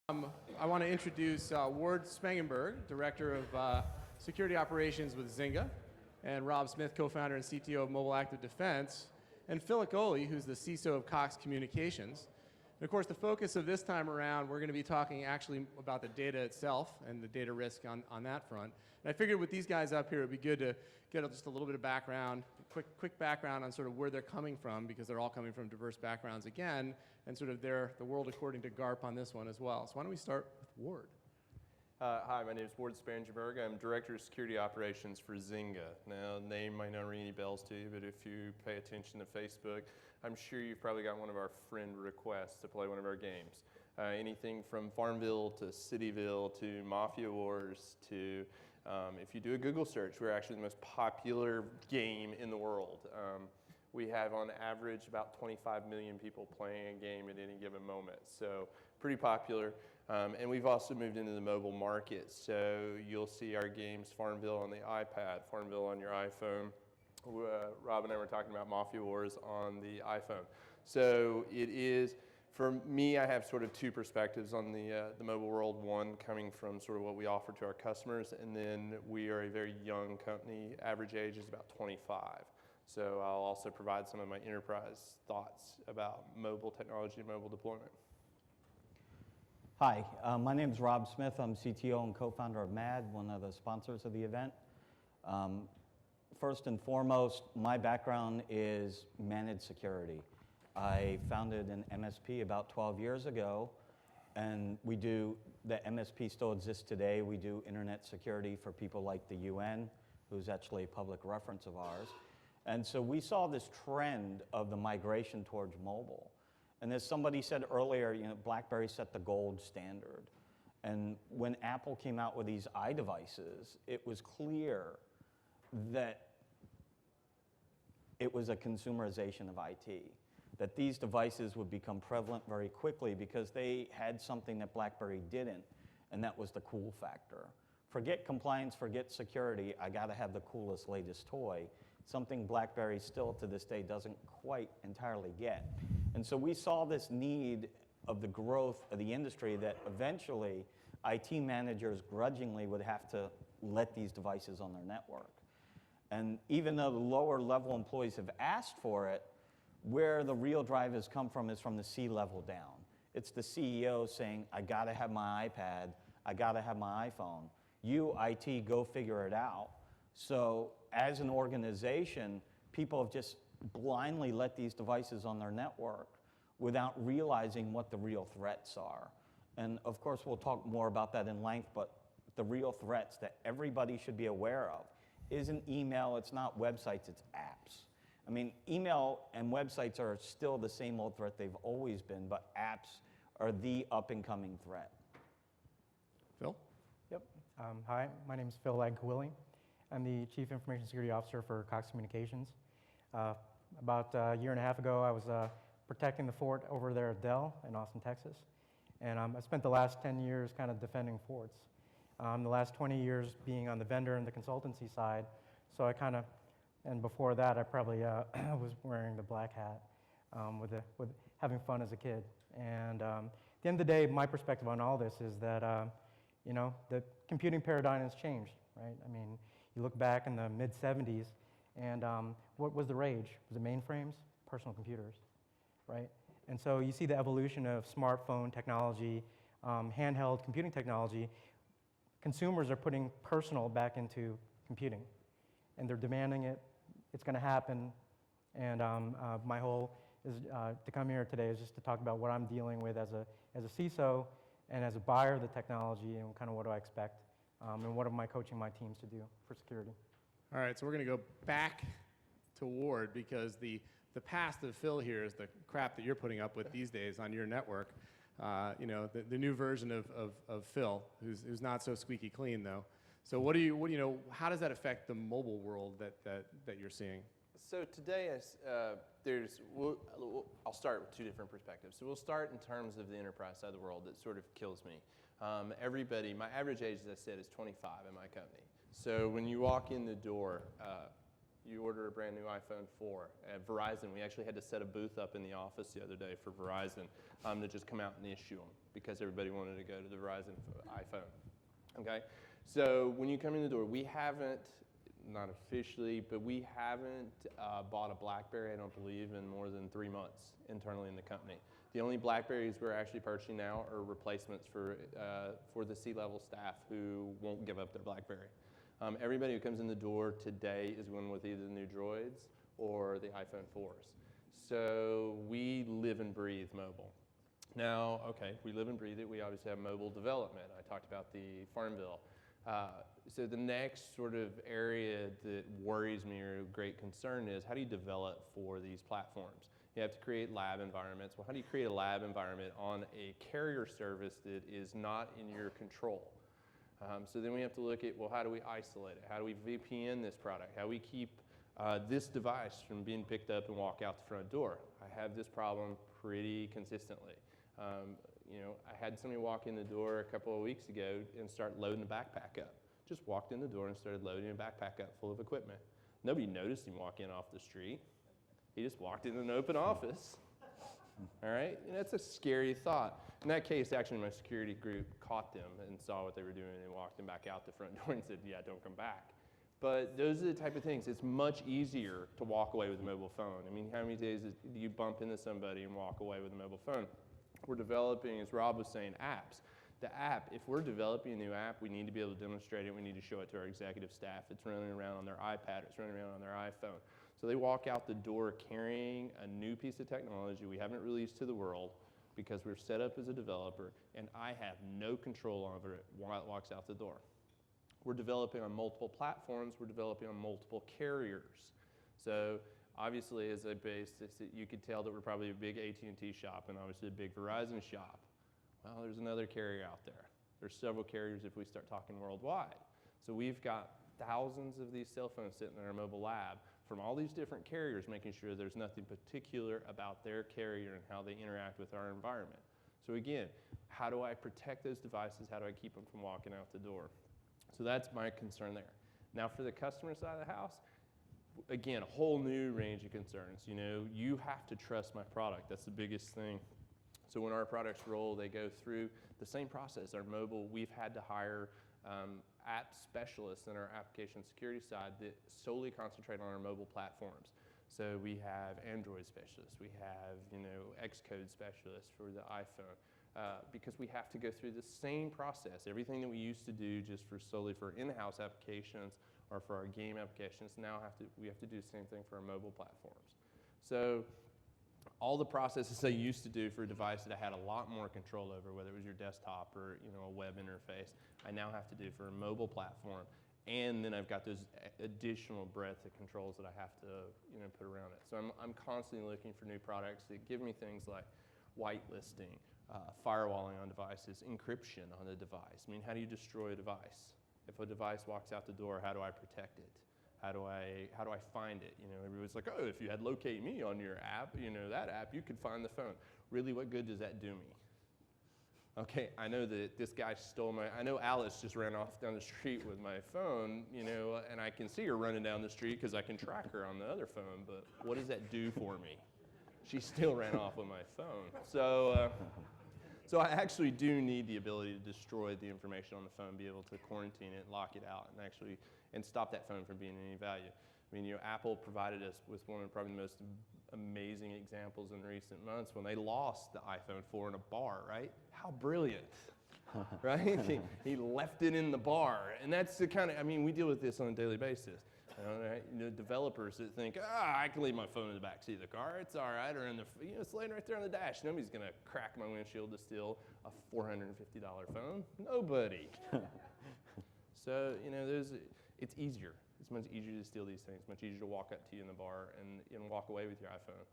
I want to introduce Ward Spangenberg, Director of Security Operations with Zynga, and Rob Smith, co-founder and CTO of Mobile Active Defense, and Phil Agcaoili, who's the CISO of Cox Communications. And of course, the focus of this time around, we're going to be talking actually about the data itself and the data risk on that front. And I figured with these guys up here, it would be good to get just a little bit of background, quick background on sort of where they're coming from, because they're all coming from diverse backgrounds again, and sort of the world according to GARP on this one as well. So why don't we start with Ward? Hi, my name is Ward Spangenberg. I'm Director of Security Operations for Zynga. Now, the name might not ring any bells to you, but if you pay attention to Facebook, I'm sure you've probably got one of our friend requests to play one of our games. Anything from Farmville to Cityville to Mafia Wars to, if you do a Google search, we're actually the most popular game in the world. We have on average about 25 million people playing a game at any given moment, so pretty popular. And we've also moved into the mobile market, so you'll see our games Farmville on the iPad, Farmville on your iPhone. Rob and I were talking about Mafia Wars on the iPhone. So it is, for me, I have sort of two perspectives on the mobile world. One coming from sort of what we offer to our customers, and then we are a very young company. Average age is about 25. So I'll also provide some of my enterprise thoughts about mobile technology and mobile deployment. Hi, my name is Rob Smith. I'm CTO and co-founder of MAD, one of the sponsors of the event. First and foremost, my background is managed security. I founded an MSP about 12 years ago, and the MSP still exists today. We do internet security for people like the UN, who's actually a public reference of ours. And so we saw this trend of the migration towards mobile. And as somebody said earlier, BlackBerry set the gold standard. And when Apple came out with these iDevices, it was clear that it was a consumerization of IT, that these devices would become prevalent very quickly because they had something that BlackBerry didn't, and that was the cool factor. Forget compliance, forget security, I gotta have the coolest, latest toy, something BlackBerry still to this day doesn't quite entirely get. And so we saw this need of the growth of the industry that eventually IT managers grudgingly would have to let these devices on their network. And even though the lower level employees have asked for it, where the real drive has come from is from the C-level down. It's the CEO saying, I gotta have my iPad, I gotta have my iPhone. You, IT, go figure it out. So as an organization, people have just blindly let these devices on their network without realizing what the real threats are. And of course, we'll talk more about that in length, but the real threats that everybody should be aware of isn't email, it's not websites, it's apps. I mean, email and websites are still the same old threat they've always been, but apps are the up-and-coming threat. Phil? Yep. Hi, my name is Phil Agcaoili. I'm the Chief Information Security Officer for Cox Communications. About a year and a half ago, I was protecting the fort over there at Dell in Austin, Texas. And I spent the last 10 years kind of defending forts. The last 20 years being on the vendor and the consultancy side. So I kind of, and before that, I probably was wearing the black hat with having fun as a kid. And at the end of the day, my perspective on all this is that the computing paradigm has changed, right? I mean, you look back in the mid-'70s, and what was the rage? Was it mainframes? Personal computers, right? And so you see the evolution of smartphone technology, handheld computing technology. Consumers are putting personal back into computing, and they're demanding it. It's going to happen, and my whole is to come here today is just to talk about what I'm dealing with as a CISO and as a buyer of the technology, and kind of what do I expect, and what am I coaching my teams to do for security. All right, so we're going to go back to Ward because the past of Phil here is the crap that you're putting up with these days on your network. The new version of Phil, who's not so squeaky clean though. So how does that affect the mobile world that you're seeing? So today, I'll start with two different perspectives. So we'll start in terms of the enterprise side of the world that sort of kills me. My average age, as I said, is 25 in my company. So when you walk in the door, You order a brand new iPhone 4. At Verizon, we actually had to set a booth up in the office the other day for Verizon to just come out and issue them because everybody wanted to go to the Verizon iPhone. Okay? So when you come in the door, we haven't, not officially, but we haven't bought a BlackBerry, I don't believe, in more than 3 months internally in the company. The only BlackBerries we're actually purchasing now are replacements for the C-level staff who won't give up their BlackBerry. Everybody who comes in the door today is going with either the new Droids or the iPhone 4s. So we live and breathe mobile. Now, okay, we live and breathe it. We obviously have mobile development. I talked about the Farm Bill. So the next sort of area that worries me or a great concern is how do you develop for these platforms? You have to create lab environments. Well, how do you create a lab environment on a carrier service that is not in your control? So then we have to look at, well, how do we isolate it? How do we VPN this product? How do we keep this device from being picked up and walk out the front door? I have this problem pretty consistently. I had somebody walk in the door a couple of weeks ago and start loading a backpack up. Just walked in the door and started loading a backpack up full of equipment. Nobody noticed him walk in off the street. He just walked in an open office. All right, and that's a scary thought. In that case, actually, my security group caught them and saw what they were doing and walked them back out the front door and said, yeah, don't come back. But those are the type of things. It's much easier to walk away with a mobile phone. I mean, how many days do you bump into somebody and walk away with a mobile phone? We're developing, as Rob was saying, apps. The app, if we're developing a new app, we need to be able to demonstrate it. We need to show it to our executive staff. It's running around on their iPad. It's running around on their iPhone. So they walk out the door carrying a new piece of technology we haven't released to the world because we're set up as a developer, and I have no control over it while it walks out the door. We're developing on multiple platforms. We're developing on multiple carriers. So obviously, as a basis, you could tell that we're probably a big AT&T shop and obviously a big Verizon shop. Well, there's another carrier out there. There's several carriers if we start talking worldwide. So we've got thousands of these cell phones sitting in our mobile lab from all these different carriers, making sure there's nothing particular about their carrier and how they interact with our environment. So again, how do I protect those devices? How do I keep them from walking out the door? So that's my concern there. Now for the customer side of the house, again, a whole new range of concerns. You have to trust my product. That's the biggest thing. So when our products roll, they go through the same process. Our mobile, we've had to hire app specialists in our application security side that solely concentrate on our mobile platforms. So we have Android specialists, we have Xcode specialists for the iPhone, because we have to go through the same process. Everything that we used to do just solely for in-house applications or for our game applications, now we have to do the same thing for our mobile platforms. So all the processes I used to do for a device that I had a lot more control over, whether it was your desktop or a web interface, I now have to do for a mobile platform. And then I've got those additional breadth of controls that I have to put around it. So I'm constantly looking for new products that give me things like whitelisting, firewalling on devices, encryption on the device. I mean, how do you destroy a device? If a device walks out the door, how do I protect it? How do I find it? Everybody's like, oh, if you had Locate Me on your app, that app, you could find the phone. Really, what good does that do me? Okay, I know that this guy I know Alice just ran off down the street with my phone, and I can see her running down the street because I can track her on the other phone, but what does that do for me? She still ran off with my phone. So I actually do need the ability to destroy the information on the phone, be able to quarantine it, lock it out, and stop that phone from being any value. I mean, Apple provided us with one of probably the most amazing examples in recent months when they lost the iPhone 4 in a bar, right? How brilliant, right? He left it in the bar. And that's the kind of, we deal with this on a daily basis. Right? Developers that think, I can leave my phone in the back seat of the car. It's all right. Or it's laying right there on the dash. Nobody's going to crack my windshield to steal a $450 phone. Nobody. So, it's easier. It's much easier to steal these things. Much easier to walk up to you in the bar and walk away with your iPhone.